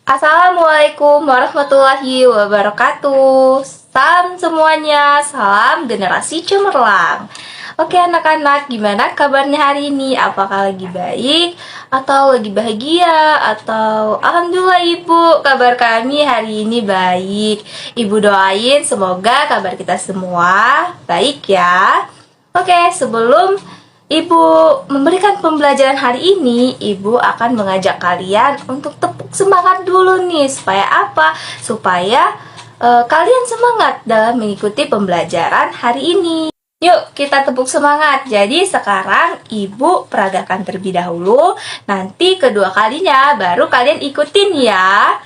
Assalamualaikum warahmatullahi wabarakatuh. Salam semuanya, salam generasi cemerlang. Oke anak-anak, gimana kabarnya hari ini? Apakah lagi baik? Atau lagi bahagia? Atau alhamdulillah ibu, kabar kami hari ini baik. Ibu doain semoga kabar kita semua baik ya. Oke, sebelum Ibu memberikan pembelajaran hari ini, Ibu akan mengajak kalian untuk tepuk semangat dulu nih. Supaya apa? Supaya kalian semangat dalam mengikuti pembelajaran hari ini. Yuk kita tepuk semangat. Jadi sekarang Ibu peragakan terlebih dahulu. Nanti kedua kalinya baru kalian ikutin ya.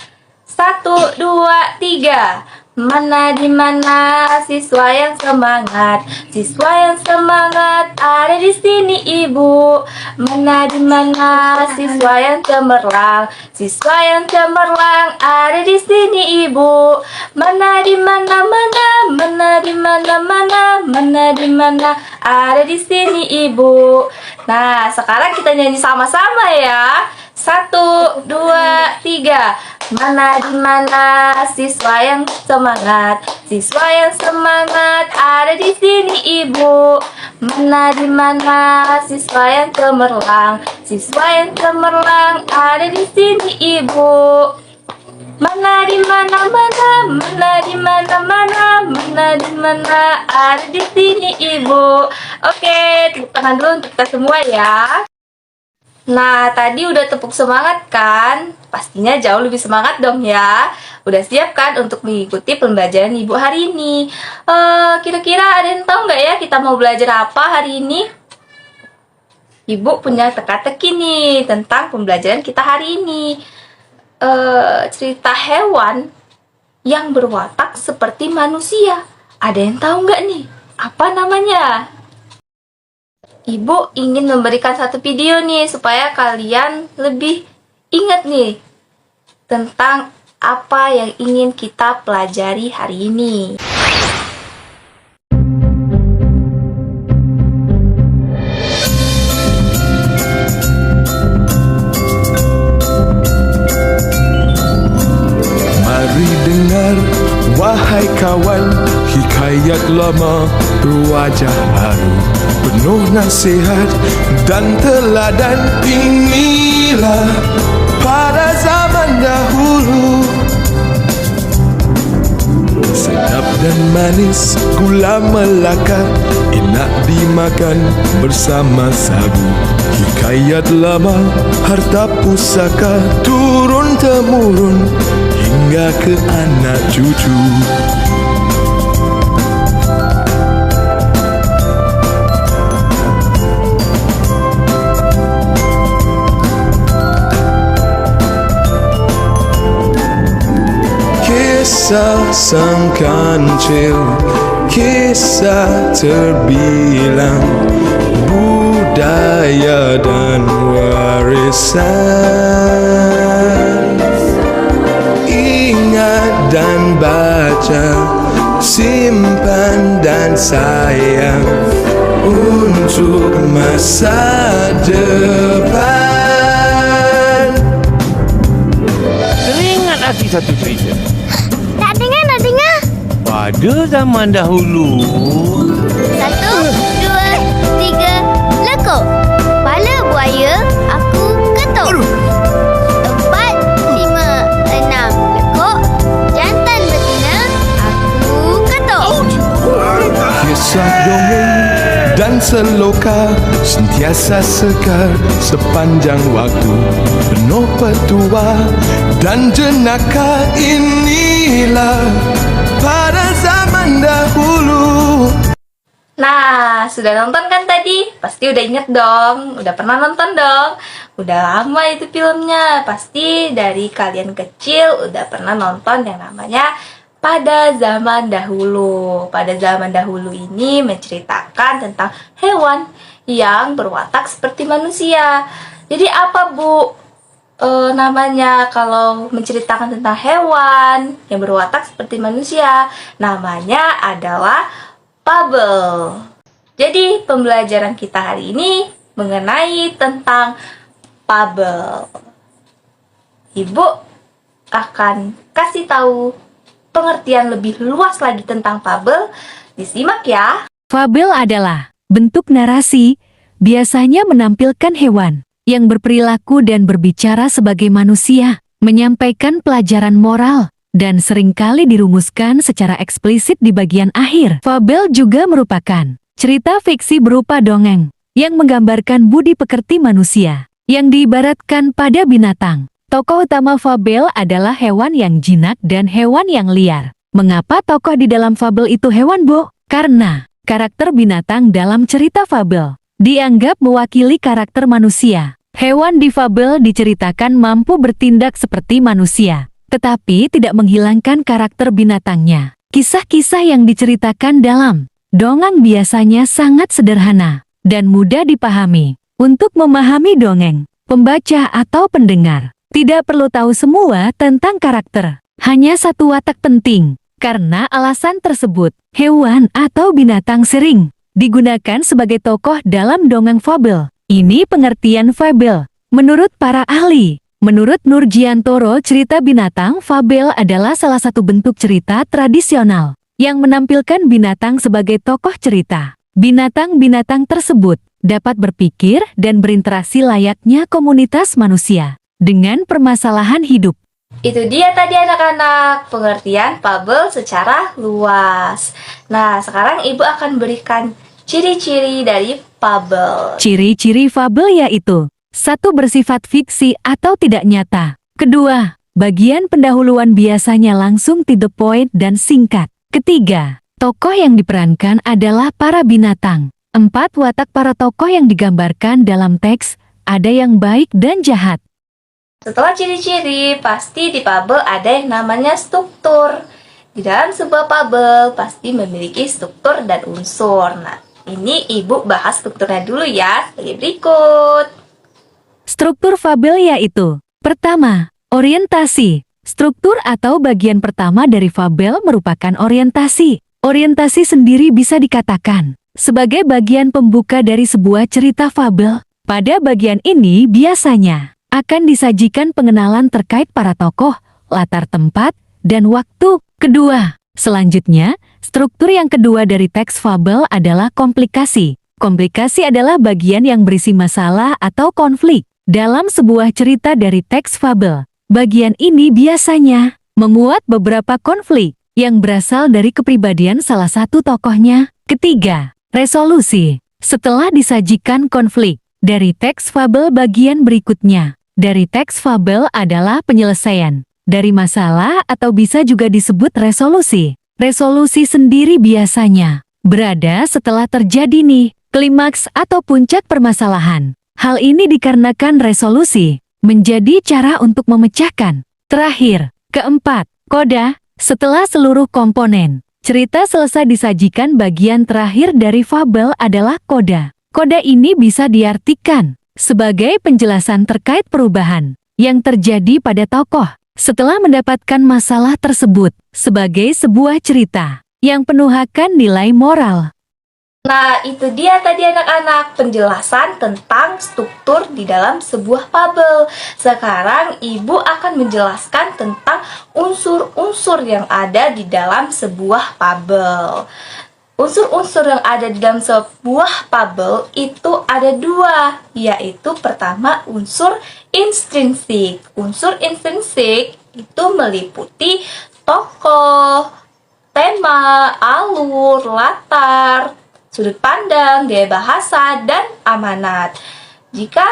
1, 2, 3. Mana di mana siswa yang semangat? Siswa yang semangat ada di sini ibu. Mana di mana siswa yang cemerlang? Siswa yang cemerlang ada di sini ibu. Mana di mana mana di mana ada di sini ibu. Nah, sekarang kita nyanyi sama-sama ya. 1, 2, 3. Mana di mana siswa yang semangat? Siswa yang semangat ada di sini ibu. Mana di mana siswa yang cemerlang? Siswa yang cemerlang ada di sini ibu. Mana di mana di mana ada di sini ibu. Oke, tepuk tangan dulu untuk kita semua ya. Nah, tadi udah tepuk semangat kan? Pastinya jauh lebih semangat dong ya. Udah siap kan untuk mengikuti pembelajaran Ibu hari ini? Kira-kira ada yang tahu nggak ya kita mau belajar apa hari ini? Ibu punya teka-teki nih tentang pembelajaran kita hari ini. Cerita hewan yang berwatak seperti manusia. Ada yang tahu nggak nih? Apa namanya? Ibu ingin memberikan satu video nih supaya kalian lebih ingat nih tentang apa yang ingin kita pelajari hari ini. Mari dengar wahai kawan, hikayat lama berwajah baru, penuh nasihat dan teladan. Inilah pada zaman dahulu, sedap dan manis gula melaka, enak dimakan bersama sagu. Hikayat lama harta pusaka, turun temurun hingga ke anak cucu. Kisah sang kancil, kisah terbilang, budaya dan warisan. Ingat dan baca, simpan dan sayang untuk masa depan. Teringat lagi satu cerita. Tak dengar, nak dengar. Pada zaman dahulu, 1, 2, 3, lekuk. Kepala buaya, aku ketuk. 4, 5, 6, lekuk. Jantan betina, aku ketuk. Kisah dongeng dan seloka sentiasa sekar sepanjang waktu, penuh petua dan jenaka. Inilah pada zaman dahulu. Nah, sudah nonton kan tadi? Pasti udah inget dong, udah pernah nonton dong. Udah lama itu filmnya, pasti dari kalian kecil udah pernah nonton yang namanya Pada Zaman Dahulu. Pada Zaman Dahulu ini menceritakan tentang hewan yang berwatak seperti manusia. Jadi apa Bu namanya kalau menceritakan tentang hewan yang berwatak seperti manusia? Namanya adalah fabel. Jadi pembelajaran kita hari ini mengenai tentang fabel. Ibu akan kasih tahu pengertian lebih luas lagi tentang fabel. Disimak ya. Fabel adalah bentuk narasi, biasanya menampilkan hewan yang berperilaku dan berbicara sebagai manusia, menyampaikan pelajaran moral, dan seringkali dirumuskan secara eksplisit di bagian akhir. Fabel juga merupakan cerita fiksi berupa dongeng yang menggambarkan budi pekerti manusia yang diibaratkan pada binatang. Tokoh utama fabel adalah hewan yang jinak dan hewan yang liar. Mengapa tokoh di dalam fabel itu hewan, Bu? Karena karakter binatang dalam cerita fabel dianggap mewakili karakter manusia. Hewan di fabel diceritakan mampu bertindak seperti manusia, tetapi tidak menghilangkan karakter binatangnya. Kisah-kisah yang diceritakan dalam dongeng biasanya sangat sederhana dan mudah dipahami. Untuk memahami dongeng, pembaca atau pendengar tidak perlu tahu semua tentang karakter. Hanya satu watak penting. Karena alasan tersebut, hewan atau binatang sering digunakan sebagai tokoh dalam dongeng fabel. Ini pengertian fabel. Menurut para ahli, menurut Nurjiantoro, cerita binatang fabel adalah salah satu bentuk cerita tradisional yang menampilkan binatang sebagai tokoh cerita. Binatang-binatang tersebut dapat berpikir dan berinteraksi layaknya komunitas manusia dengan permasalahan hidup. Itu dia tadi anak-anak, pengertian fabel secara luas. Nah, sekarang Ibu akan berikan ciri-ciri dari fabel. Ciri-ciri fabel yaitu: 1. Bersifat fiksi atau tidak nyata. 2. Bagian pendahuluan biasanya langsung to the point dan singkat. 3. Tokoh yang diperankan adalah para binatang. 4. Watak para tokoh yang digambarkan dalam teks, ada yang baik dan jahat. Setelah ciri-ciri, pasti di fabel ada yang namanya struktur. Di dalam sebuah fabel pasti memiliki struktur dan unsur. Nah, ini Ibu bahas strukturnya dulu ya, sebagai berikut. Struktur fabel yaitu: pertama, orientasi. Struktur atau bagian pertama dari fabel merupakan orientasi. Orientasi sendiri bisa dikatakan sebagai bagian pembuka dari sebuah cerita fabel. Pada bagian ini biasanya akan disajikan pengenalan terkait para tokoh, latar tempat, dan waktu. Selanjutnya, struktur yang kedua dari teks fabel adalah komplikasi. Komplikasi adalah bagian yang berisi masalah atau konflik dalam sebuah cerita dari teks fabel. Bagian ini biasanya memuat beberapa konflik yang berasal dari kepribadian salah satu tokohnya. Resolusi. Setelah disajikan konflik dari teks fabel, bagian berikutnya dari teks fabel adalah penyelesaian dari masalah atau bisa juga disebut resolusi. Resolusi sendiri biasanya berada setelah terjadi klimaks atau puncak permasalahan. Hal ini dikarenakan resolusi menjadi cara untuk memecahkan. Terakhir, keempat, koda. Setelah seluruh komponen cerita selesai disajikan, bagian terakhir dari fabel adalah koda. Koda ini bisa diartikan sebagai penjelasan terkait perubahan yang terjadi pada tokoh setelah mendapatkan masalah tersebut, sebagai sebuah cerita yang penuh akan nilai moral. Nah, itu dia tadi anak-anak penjelasan tentang struktur di dalam sebuah fabel. Sekarang Ibu akan menjelaskan tentang unsur-unsur yang ada di dalam sebuah fabel. Unsur-unsur yang ada di dalam sebuah fabel itu ada dua, yaitu pertama unsur intrinsik. Unsur intrinsik itu meliputi tokoh, tema, alur, latar, sudut pandang, gaya bahasa, dan amanat. Jika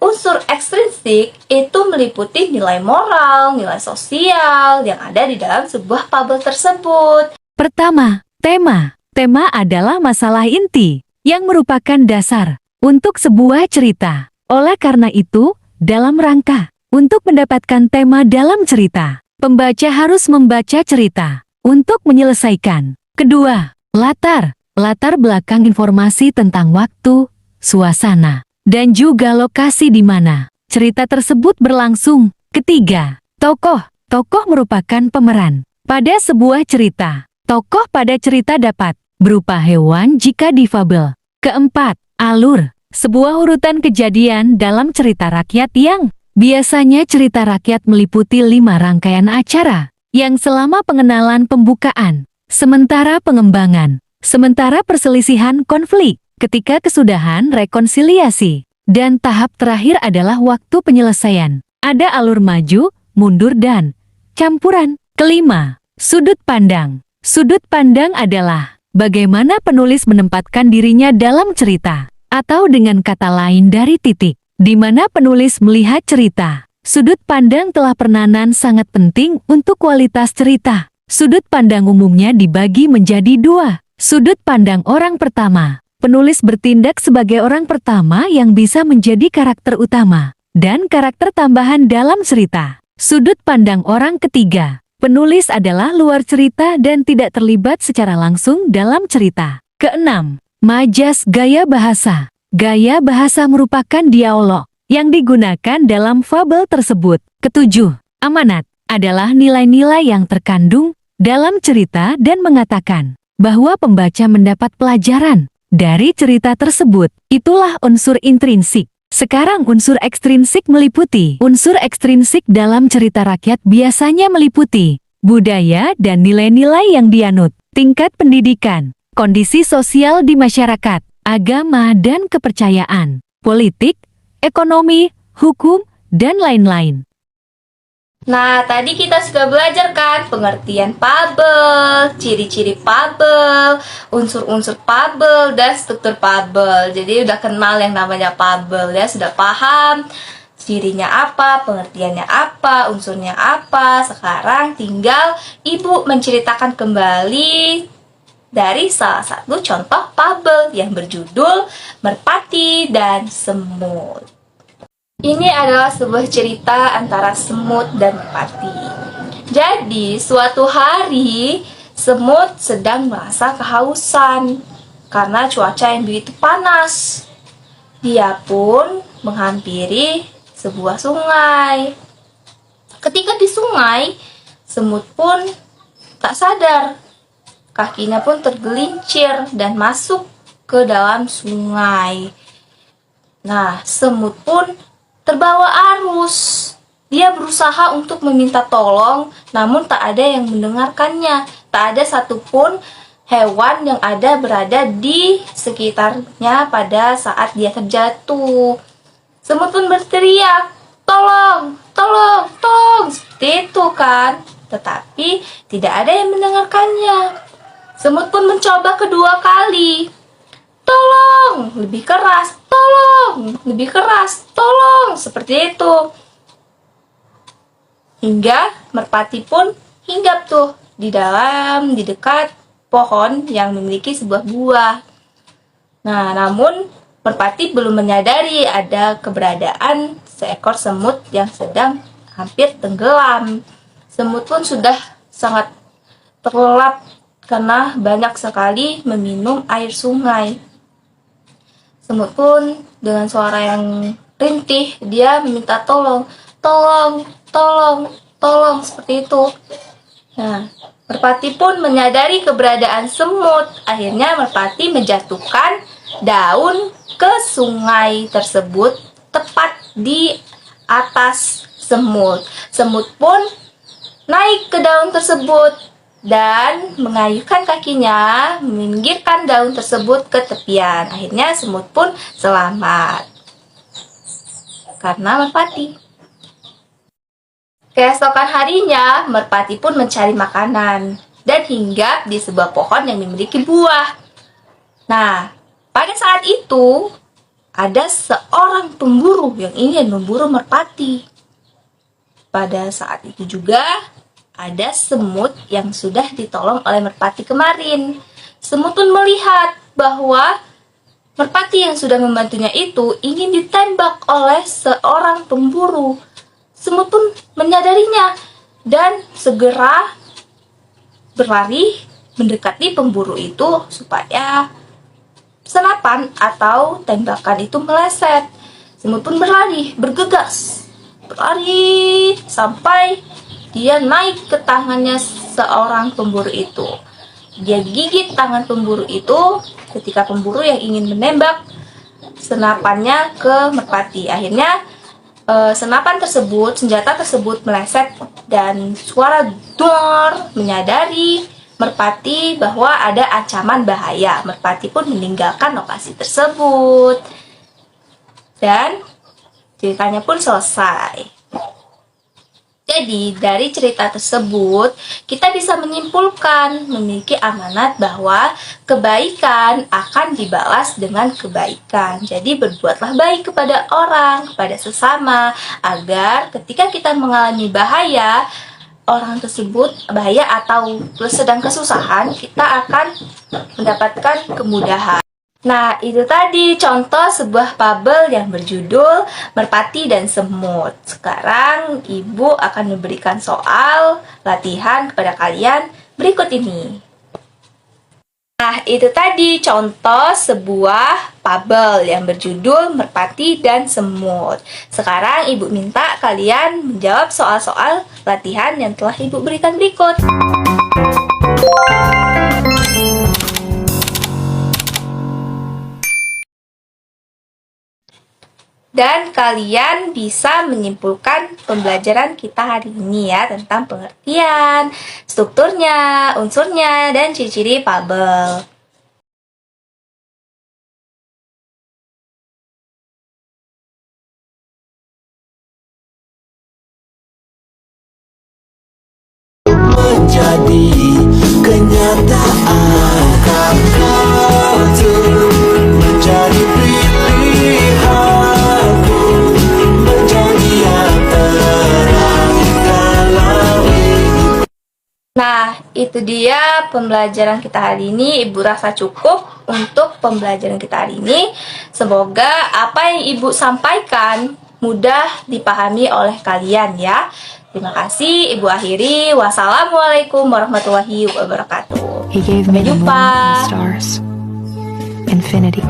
unsur ekstrinsik itu meliputi nilai moral, nilai sosial yang ada di dalam sebuah fabel tersebut. Pertama, tema. Tema adalah masalah inti yang merupakan dasar untuk sebuah cerita. Oleh karena itu, dalam rangka untuk mendapatkan tema dalam cerita, pembaca harus membaca cerita untuk menyelesaikan. Kedua, latar. Latar belakang informasi tentang waktu, suasana, dan juga lokasi di mana cerita tersebut berlangsung. Ketiga, tokoh. Tokoh merupakan pemeran pada sebuah cerita. Tokoh pada cerita dapat berupa hewan jika di fabel. Keempat, alur. Sebuah urutan kejadian dalam cerita rakyat yang Biasanya cerita rakyat meliputi 5 rangkaian acara, yang selama pengenalan pembukaan, sementara pengembangan, sementara perselisihan konflik, ketika kesudahan rekonsiliasi, dan tahap terakhir adalah waktu penyelesaian. Ada alur maju, mundur dan campuran. Kelima, sudut pandang. Sudut pandang adalah bagaimana penulis menempatkan dirinya dalam cerita, atau dengan kata lain dari titik, di mana penulis melihat cerita. Sudut pandang telah peranan sangat penting untuk kualitas cerita. Sudut pandang umumnya dibagi menjadi 2. Sudut pandang orang pertama. Penulis bertindak sebagai orang pertama yang bisa menjadi karakter utama dan karakter tambahan dalam cerita. Sudut pandang orang ketiga. Penulis adalah luar cerita dan tidak terlibat secara langsung dalam cerita. Keenam, majas gaya bahasa. Gaya bahasa merupakan dialog yang digunakan dalam fabel tersebut. Ketujuh, amanat adalah nilai-nilai yang terkandung dalam cerita dan mengatakan bahwa pembaca mendapat pelajaran dari cerita tersebut. Itulah unsur intrinsik. Sekarang unsur ekstrinsik meliputi. Unsur ekstrinsik dalam cerita rakyat biasanya meliputi budaya dan nilai-nilai yang dianut, tingkat pendidikan, kondisi sosial di masyarakat, agama dan kepercayaan, politik, ekonomi, hukum, dan lain-lain. Nah, tadi kita sudah belajar kan pengertian fabel, ciri-ciri fabel, unsur-unsur fabel, dan struktur fabel. Jadi udah kenal yang namanya fabel ya, sudah paham cirinya apa, pengertiannya apa, unsurnya apa. Sekarang tinggal Ibu menceritakan kembali dari salah satu contoh fabel yang berjudul Merpati dan Semut. Ini adalah sebuah cerita antara semut dan merpati. Jadi, suatu hari semut sedang merasa kehausan karena cuaca yang begitu panas. Dia pun menghampiri sebuah sungai. Ketika di sungai, semut pun tak sadar. Kakinya pun tergelincir dan masuk ke dalam sungai. Nah, semut pun terbawa arus. Dia berusaha untuk meminta tolong, namun tak ada yang mendengarkannya. Tak ada satupun hewan yang ada berada di sekitarnya pada saat dia terjatuh. Semut pun berteriak, "Tolong, tolong, tolong!" Seperti itu kan. Tetapi tidak ada yang mendengarkannya. Semut pun mencoba kedua kali. "Tolong!" Lebih keras, "Tolong!" Lebih keras, "Tolong!" Seperti itu. Hingga merpati pun hinggap tuh di dekat pohon yang memiliki sebuah buah. Nah, namun merpati belum menyadari ada keberadaan seekor semut yang sedang hampir tenggelam. Semut pun sudah sangat terlelap karena banyak sekali meminum air sungai. Semut pun dengan suara yang rintih, dia meminta tolong, "Tolong, tolong, tolong," seperti itu. Nah, merpati pun menyadari keberadaan semut. Akhirnya merpati menjatuhkan daun ke sungai tersebut tepat di atas semut. Semut pun naik ke daun tersebut dan mengayuhkan kakinya, meminggirkan daun tersebut ke tepian. Akhirnya semut pun selamat karena merpati. Keesokan harinya, merpati pun mencari makanan dan hinggap di sebuah pohon yang memiliki buah. Nah, pada saat itu ada seorang pemburu yang ingin memburu merpati. Pada saat itu juga ada semut yang sudah ditolong oleh merpati kemarin. Semut pun melihat bahwa merpati yang sudah membantunya itu ingin ditembak oleh seorang pemburu. Semut pun menyadarinya dan segera berlari mendekati pemburu itu supaya senapan atau tembakan itu meleset. Semut pun bergegas, berlari sampai dia naik ke tangannya seorang pemburu itu. Dia gigit tangan pemburu itu ketika pemburu yang ingin menembak senapannya ke merpati. Akhirnya senjata tersebut meleset dan suara dor menyadari merpati bahwa ada ancaman bahaya. Merpati pun meninggalkan lokasi tersebut. Dan ceritanya pun selesai. Jadi, dari cerita tersebut, kita bisa menyimpulkan memiliki amanat bahwa kebaikan akan dibalas dengan kebaikan. Jadi, berbuatlah baik kepada orang, kepada sesama, agar ketika kita mengalami bahaya, orang tersebut bahaya atau sedang kesusahan, kita akan mendapatkan kemudahan. Nah, itu tadi contoh sebuah fabel yang berjudul Merpati dan Semut. Sekarang Ibu akan memberikan soal latihan kepada kalian berikut ini. Nah, itu tadi contoh sebuah fabel yang berjudul Merpati dan Semut. Sekarang Ibu minta kalian menjawab soal-soal latihan yang telah Ibu berikan berikut. Dan kalian bisa menyimpulkan pembelajaran kita hari ini ya, tentang pengertian, strukturnya, unsurnya, dan ciri-ciri fabel. Menjadi kenyataan, kata menjadi pilihanku, menjadi yang terang dalam hidup. Nah, itu dia pembelajaran kita hari ini. Ibu rasa cukup untuk pembelajaran kita hari ini. Semoga apa yang Ibu sampaikan mudah dipahami oleh kalian ya. Terima kasih, Ibu akhiri. Wassalamualaikum warahmatullahi wabarakatuh. He gave me Sampai the moon jumpa. and stars, infinity.